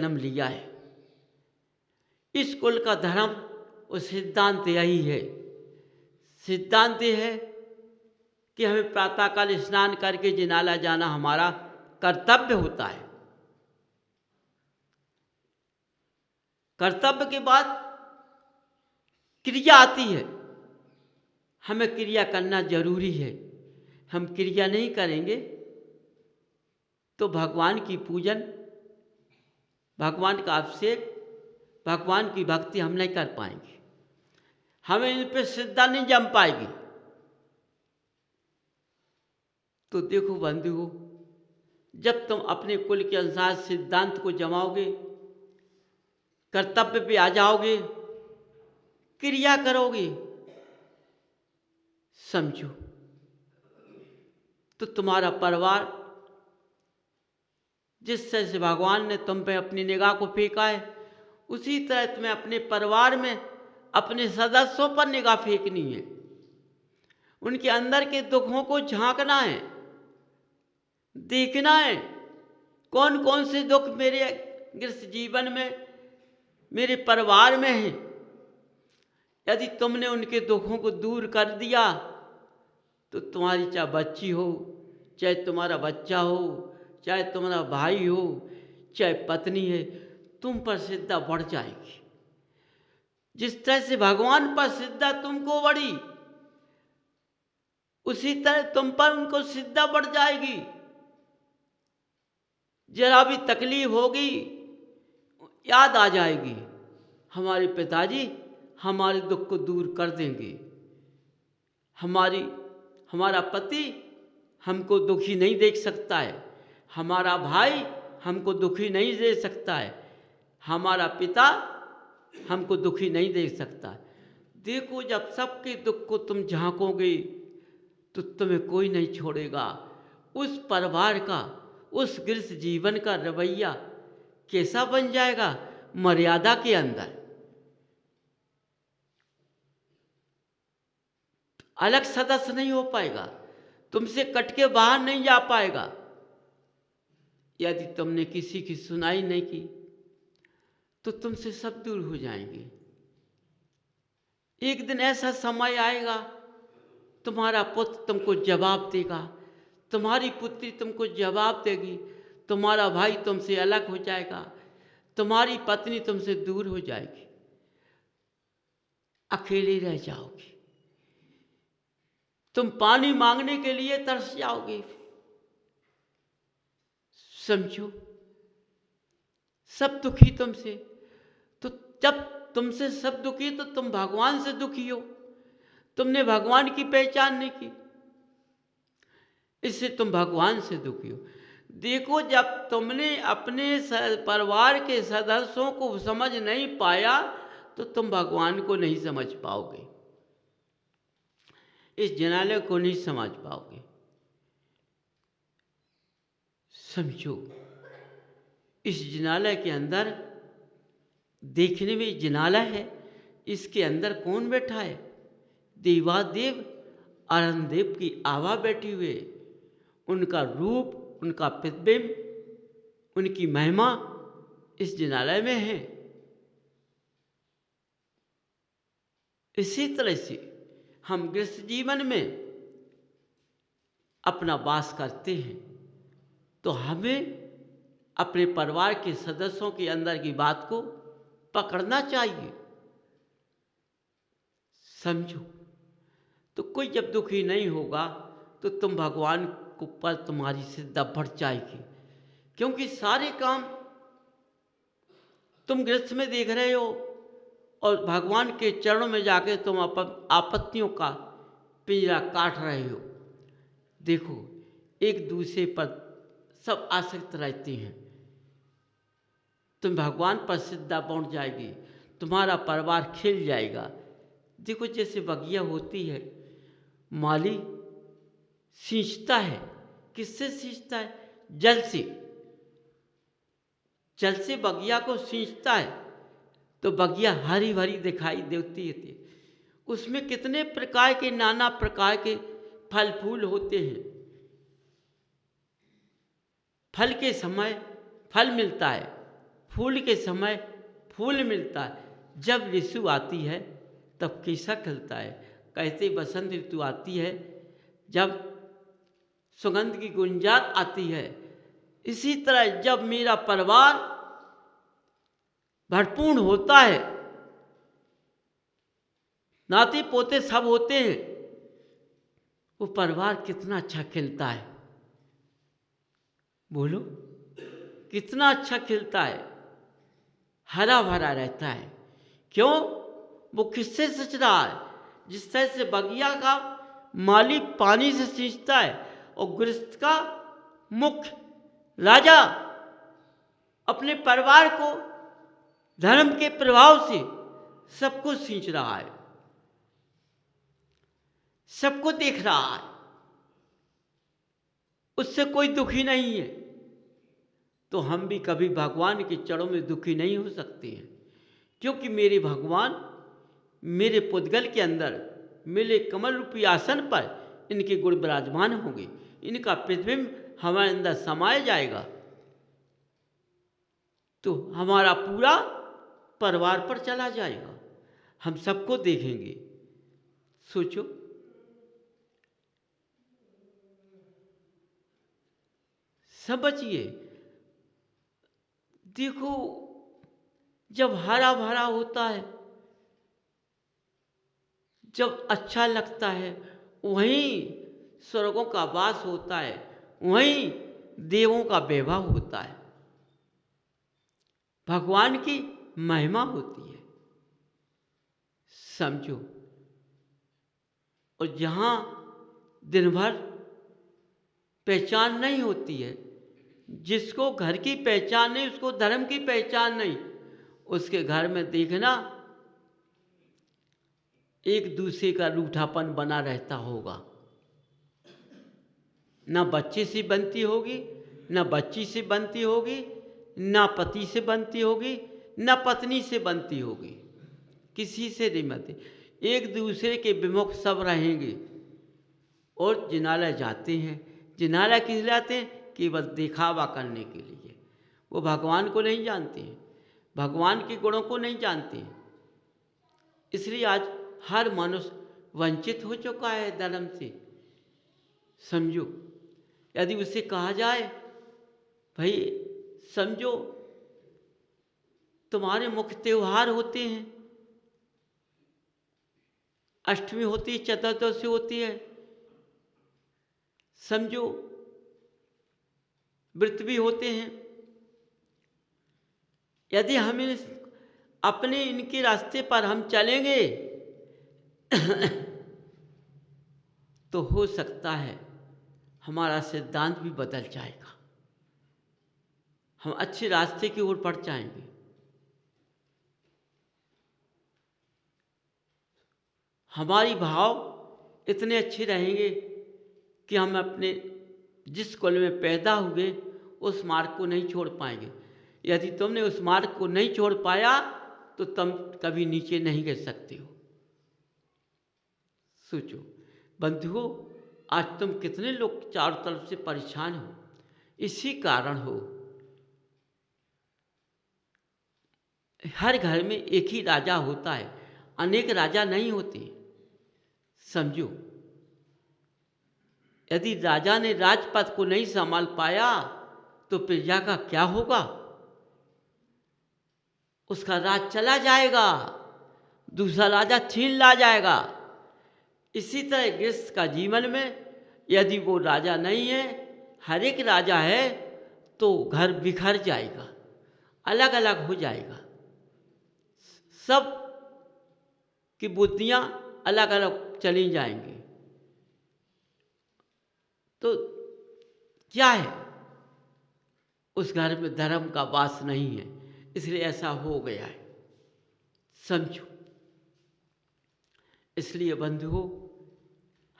जन्म लिया है। इस कुल का धर्म और सिद्धांत यही है। सिद्धांत ये है कि हमें प्रातःकाल स्नान करके जिनाला जाना हमारा कर्तव्य होता है। कर्तव्य के बाद क्रिया आती है। हमें क्रिया करना जरूरी है। हम क्रिया नहीं करेंगे तो भगवान की पूजन, भगवान का अभिषेक, भगवान की भक्ति हम नहीं कर पाएंगे। हमें इन पे श्रद्धा नहीं जम पाएगी। तो देखो बंधुओं, जब तुम अपने कुल के अनुसार सिद्धांत को जमाओगे, कर्तव्य पे आ जाओगे, क्रिया करोगे, समझो तो तुम्हारा परिवार, जिस तरह से भगवान ने तुम पे अपनी निगाह को फेंका है, उसी तरह तुम्हें अपने परिवार में अपने सदस्यों पर निगाह फेंकनी है। उनके अंदर के दुखों को झांकना है, देखना है कौन कौन से दुख मेरे गृहस्थ जीवन में, मेरे परिवार में है। यदि तुमने उनके दुखों को दूर कर दिया तो तुम्हारी चाहे बच्ची हो, चाहे तुम्हारा बच्चा हो, चाहे तुम्हारा भाई हो, चाहे पत्नी है, तुम पर श्रद्धा बढ़ जाएगी। जिस तरह से भगवान पर श्रद्धा तुमको बढ़ी, उसी तरह तुम पर उनको श्रद्धा बढ़ जाएगी। जरा भी तकलीफ होगी, याद आ जाएगी, हमारे पिताजी हमारे दुख को दूर कर देंगे। हमारा पति हमको दुखी नहीं देख सकता है, हमारा भाई हमको दुखी नहीं देख सकता है, हमारा पिता हमको दुखी नहीं देख सकता। देखो, जब सबके दुख को तुम झांकोगे तो तुम्हें कोई नहीं छोड़ेगा। उस परिवार का, उस गृहस्थ जीवन का रवैया कैसा बन जाएगा? मर्यादा के अंदर। अलग सदस्य नहीं हो पाएगा, तुमसे कट के बाहर नहीं जा पाएगा। यदि तुमने किसी की सुनाई नहीं की तो तुमसे सब दूर हो जाएंगे। एक दिन ऐसा समय आएगा, तुम्हारा पुत्र तुमको जवाब देगा, तुम्हारी पुत्री तुमको जवाब देगी, तुम्हारा भाई तुमसे अलग हो जाएगा, तुम्हारी पत्नी तुमसे दूर हो जाएगी, अकेले रह जाओगे। तुम पानी मांगने के लिए तरस जाओगे। समझो, सब दुखी तुमसे। तो जब तुमसे सब दुखी तो तुम भगवान से दुखी हो। तुमने भगवान की पहचान नहीं की, इससे तुम भगवान से दुखी हो। देखो, जब तुमने अपने परिवार के सदस्यों को समझ नहीं पाया तो तुम भगवान को नहीं समझ पाओगे, इस जिनालय को नहीं समझ पाओगे। समझो, इस जिनालय के अंदर, देखने में जिनालय है, इसके अंदर कौन बैठा है? देवादेव अरुणदेव की आभा बैठी हुए। उनका रूप, उनका प्रतिबिंब, उनकी महिमा इस जिनालय में है। इसी तरह से हम गृहस्थ जीवन में अपना वास करते हैं तो हमें अपने परिवार के सदस्यों के अंदर की बात को पकड़ना चाहिए। समझो, तो कोई जब दुखी नहीं होगा तो तुम भगवान को पर तुम्हारी श्रद्धा बढ़ जाएगी। क्योंकि सारे काम तुम गृहस्थ में देख रहे हो और भगवान के चरणों में जाके तुम आपत्तियों का पिंजरा काट रहे हो। देखो, एक दूसरे पर सब आसक्त रहते हैं। तुम भगवान पर श्रद्धा बढ़ जाएगी, तुम्हारा परिवार खिल जाएगा। देखो, जैसे बगिया होती है, माली सींचता है, किससे सींचता है? जल से। जल से बगिया को सींचता है तो बगिया हरी भरी दिखाई देती है। उसमें कितने प्रकार के, नाना प्रकार के फल फूल होते हैं। फल के समय फल मिलता है, फूल के समय फूल मिलता है, जब ऋतु आती है तब कैसा खिलता है। कहते बसंत ऋतु आती है जब सुगंध की गुंजार आती है। इसी तरह जब मेरा परिवार भरपूर होता है, नाती पोते सब होते हैं, वो परिवार कितना अच्छा खिलता है। बोलो, कितना अच्छा खिलता है, हरा भरा रहता है। क्यों? वो किससे सिंच रहा है? जिस तरह से बगिया का माली पानी से सींचता है और गृहस्थ का मुख्य राजा अपने परिवार को धर्म के प्रभाव से सबको सींच रहा है, सबको देख रहा है, उससे कोई दुखी नहीं है। तो हम भी कभी भगवान के चरणों में दुखी नहीं हो सकते हैं, क्योंकि मेरे भगवान मेरे पुद्गल के अंदर मेरे कमल रूपी आसन पर इनके गुण विराजमान होंगे, इनका प्रतिबिंब हमारे अंदर समाया जाएगा तो हमारा पूरा परिवार पर चला जाएगा, हम सबको देखेंगे। सोचो, समझिए। देखो, जब हरा भरा होता है, जब अच्छा लगता है, वहीं स्वर्गों का वास होता है, वहीं देवों का वैभव होता है, भगवान की महिमा होती है। समझो। और जहाँ दिन भर पहचान नहीं होती है, जिसको घर की पहचान नहीं, उसको धर्म की पहचान नहीं, उसके घर में देखना एक दूसरे का रूठापन बना रहता होगा। ना बच्चे से बनती होगी, ना बच्ची से बनती होगी, ना पति से बनती होगी, ना पत्नी से बनती होगी, किसी से नहीं बनती। एक दूसरे के विमुख सब रहेंगे और जिनालय जाते हैं। जिनालय किस जाते हैं? कि बस दिखावा करने के लिए। वो भगवान को नहीं जानते हैं, भगवान के गुणों को नहीं जानते हैं। इसलिए आज हर मनुष्य वंचित हो चुका है धर्म से। समझो, यदि उससे कहा जाए भाई समझो, तुम्हारे मुख्य त्योहार होते हैं, अष्टमी होती है, चतुर्दशी होती है, समझो व्रत भी होते हैं। यदि हम अपने इनके रास्ते पर हम चलेंगे तो हो सकता है हमारा सिद्धांत भी बदल जाएगा, हम अच्छे रास्ते की ओर बढ़ जाएंगे। हमारी भाव इतने अच्छे रहेंगे कि हम अपने जिस कुल में पैदा हुए उस मार्ग को नहीं छोड़ पाएंगे। यदि तुमने उस मार्ग को नहीं छोड़ पाया तो तुम कभी नीचे नहीं गिर सकते हो। सोचो बंधुओं, आज तुम कितने लोग चारों तरफ से परेशान हो, इसी कारण हो। हर घर में एक ही राजा होता है, अनेक राजा नहीं होते। समझो, यदि राजा ने राजपद को नहीं संभाल पाया तो प्रजा का क्या होगा? उसका राज चला जाएगा, दूसरा राजा छीन ला जाएगा। इसी तरह गृहस्थ का जीवन में यदि वो राजा नहीं है, हर एक राजा है, तो घर बिखर जाएगा, अलग अलग हो जाएगा, सब की बुद्धियां अलग अलग चली जाएंगी। तो क्या है? उस घर में धर्म का वास नहीं है, इसलिए ऐसा हो गया है। समझो, इसलिए बंधुओं,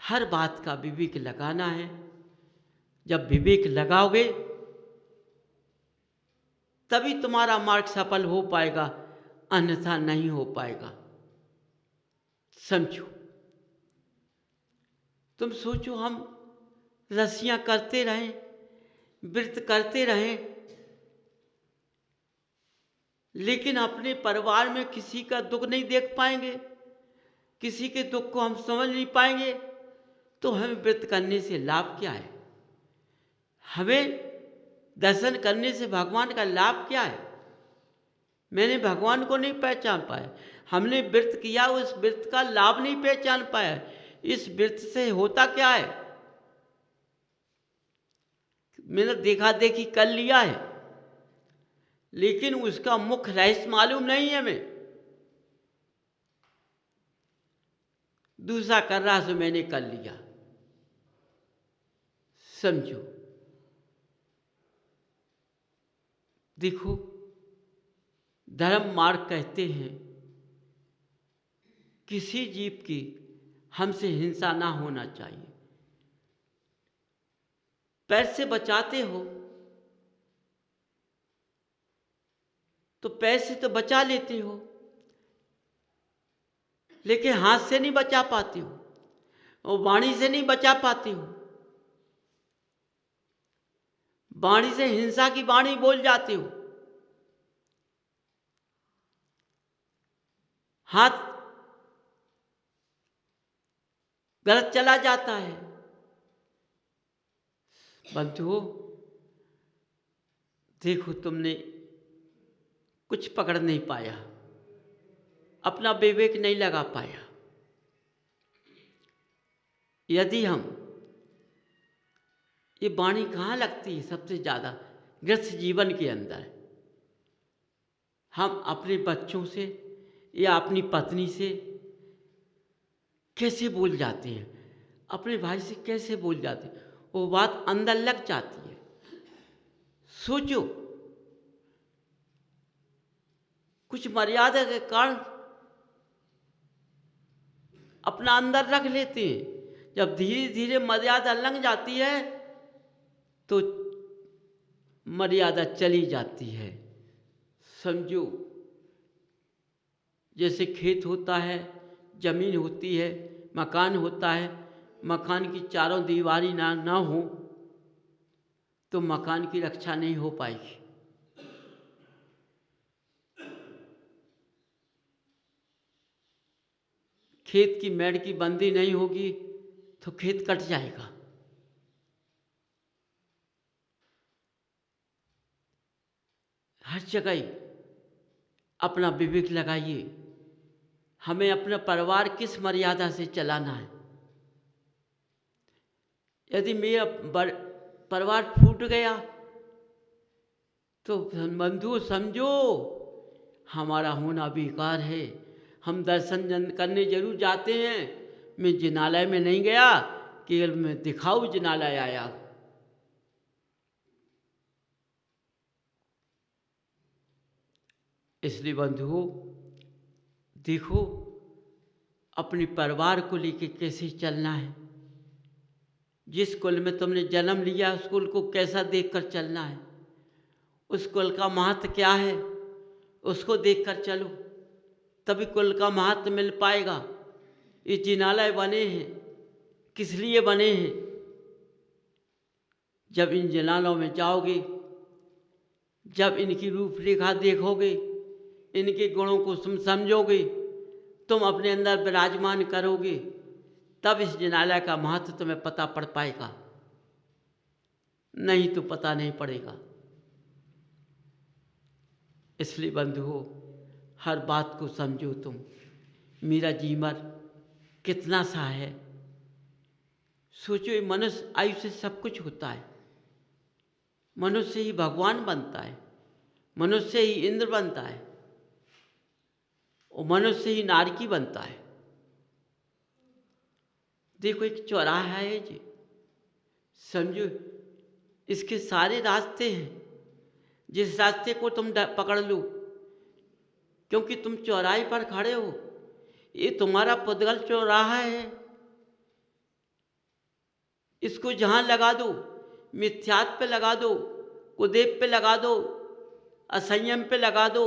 हर बात का विवेक लगाना है। जब विवेक लगाओगे तभी तुम्हारा मार्ग सफल हो पाएगा, अन्यथा नहीं हो पाएगा। समझो, तुम सोचो, हम रस्सियां करते रहें, व्रत करते रहें, लेकिन अपने परिवार में किसी का दुख नहीं देख पाएंगे, किसी के दुख को हम समझ नहीं पाएंगे, तो हमें व्रत करने से लाभ क्या है? हमें दर्शन करने से भगवान का लाभ क्या है? मैंने भगवान को नहीं पहचान पाया। हमने व्रत किया, उस व्रत का लाभ नहीं पहचान पाया। इस व्रत से होता क्या है? मैंने देखा देखी कर लिया है, लेकिन उसका मुख्य रहस्य मालूम नहीं है हमें। दूसरा कर रहा सो मैंने कर लिया, समझो। देखो, धर्म मार्ग कहते हैं किसी जीव की हमसे हिंसा ना होना चाहिए। पैसे बचाते हो तो पैसे तो बचा लेते हो, लेकिन हाथ से नहीं बचा पाते हो और वाणी से नहीं बचा पाते हो। वाणी से हिंसा की वाणी बोल जाते हो, हाथ गलत चला जाता है। बंधुओं, देखो, तुमने कुछ पकड़ नहीं पाया, अपना विवेक नहीं लगा पाया। यदि हम, ये वाणी कहाँ लगती है सबसे ज़्यादा? गृहस्थ जीवन के अंदर। हम अपने बच्चों से या अपनी पत्नी से कैसे बोल जाते हैं, अपने भाई से कैसे बोल जाते हैं, वो बात अंदर लग जाती है। सोचो, कुछ मर्यादा के कारण अपना अंदर रख लेते हैं। जब धीरे धीरे मर्यादा लग जाती है तो मर्यादा चली जाती है। समझो, जैसे खेत होता है, जमीन होती है, मकान होता है। मकान की चारों दीवारी ना हो तो मकान की रक्षा नहीं हो पाएगी। खेत की मेड़ की बंदी नहीं होगी तो खेत कट जाएगा। हर जगह अपना विवेक लगाइए, हमें अपना परिवार किस मर्यादा से चलाना है। यदि मेरा परिवार फूट गया तो बंधु समझो, हमारा होना बेकार है। हम दर्शन करने जरूर जाते हैं, मैं जिनालय में नहीं गया, केवल मैं दिखाऊ जिनालय आया। इसलिए बंधुओं, देखो, अपने परिवार को लेकर कैसे चलना है। जिस कुल में तुमने जन्म लिया उस कुल को कैसा देखकर चलना है, उस कुल का महत्व क्या है उसको देखकर चलो, तभी कुल का महत्व मिल पाएगा। ये जिनालय बने हैं, किस लिए बने हैं? जब इन जिनालयों में जाओगे, जब इनकी रूपरेखा देखोगे, इनके गुणों को तुम समझोगे, तुम अपने अंदर विराजमान करोगे, तब इस जिनालय का महत्व तुम्हें पता पड़ पाएगा, नहीं तो पता नहीं पड़ेगा। इसलिए बंधुओं, हर बात को समझो तुम। मेरा जीवन कितना सा है, सोचो। ये मनुष्य आयु से सब कुछ होता है। मनुष्य ही भगवान बनता है, मनुष्य ही इंद्र बनता है और मनुष्य ही नारकी बनता है। देखो, एक चौराहा है जी, समझो, इसके सारे रास्ते हैं। जिस रास्ते को तुम पकड़ लो, क्योंकि तुम चौराहे पर खड़े हो, ये तुम्हारा पुद्गल चौराहा है। इसको जहाँ लगा दो, मिथ्यात्व पे लगा दो, कुदेव पे लगा दो, असंयम पे लगा दो,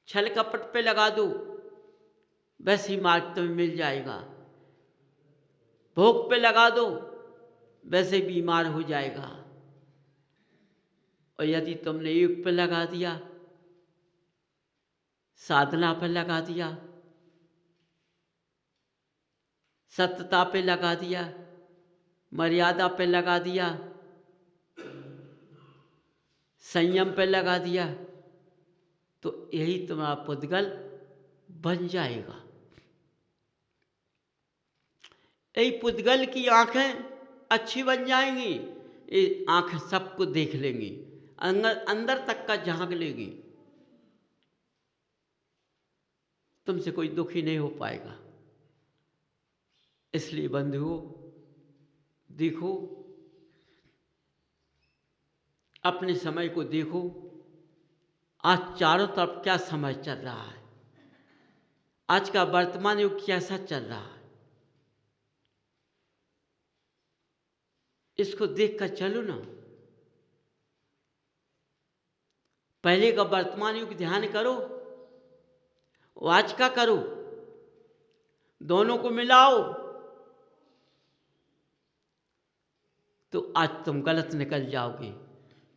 छल कपट पे लगा दो, वैसे ही मार्ग तुम्हें मिल जाएगा। भोग पे लगा दो, वैसे बीमार हो जाएगा। और यदि तुमने योग पे लगा दिया साधना पे लगा दिया, सत्यता पे लगा दिया, मर्यादा पे लगा दिया, संयम पे लगा दिया, तो यही तुम्हारा पुद्गल बन जाएगा। यही पुद्गल की आंखें अच्छी बन जाएंगी, ये आंखें सबको देख लेंगी, अंदर अंदर तक का झांक लेगी, तुमसे कोई दुखी नहीं हो पाएगा। इसलिए बंधुओं देखो, अपने समय को देखो, आज चारों तरफ क्या समय चल रहा है, आज का वर्तमान युग कैसा चल रहा है, इसको देखकर चलो ना। पहले का वर्तमान युग ध्यान करो, आज का करो, दोनों को मिलाओ, तो आज तुम गलत निकल जाओगे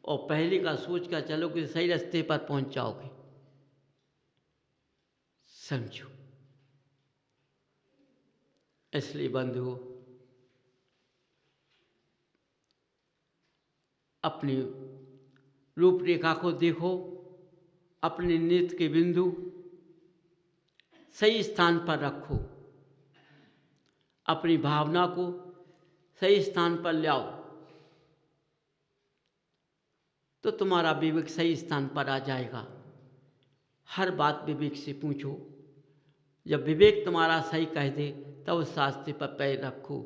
और पहले का सोच कर चलोगे, सही रास्ते पर पहुंच जाओगे। समझो। इसलिए बंधुओं अपनी रूपरेखा को देखो, अपने नेत्र के बिंदु सही स्थान पर रखो, अपनी भावना को सही स्थान पर लाओ, तो तुम्हारा विवेक सही स्थान पर आ जाएगा। हर बात विवेक से पूछो, जब विवेक तुम्हारा सही कह दे तब उस रास्ते पर पैर रखो।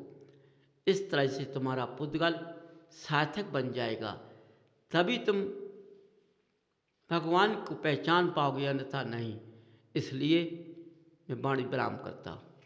इस तरह से तुम्हारा पुद्गल सार्थक बन जाएगा, तभी तुम भगवान को पहचान पाओगे, अन्यथा नहीं। इसलिए मैं वाणी विराम करता हूँ।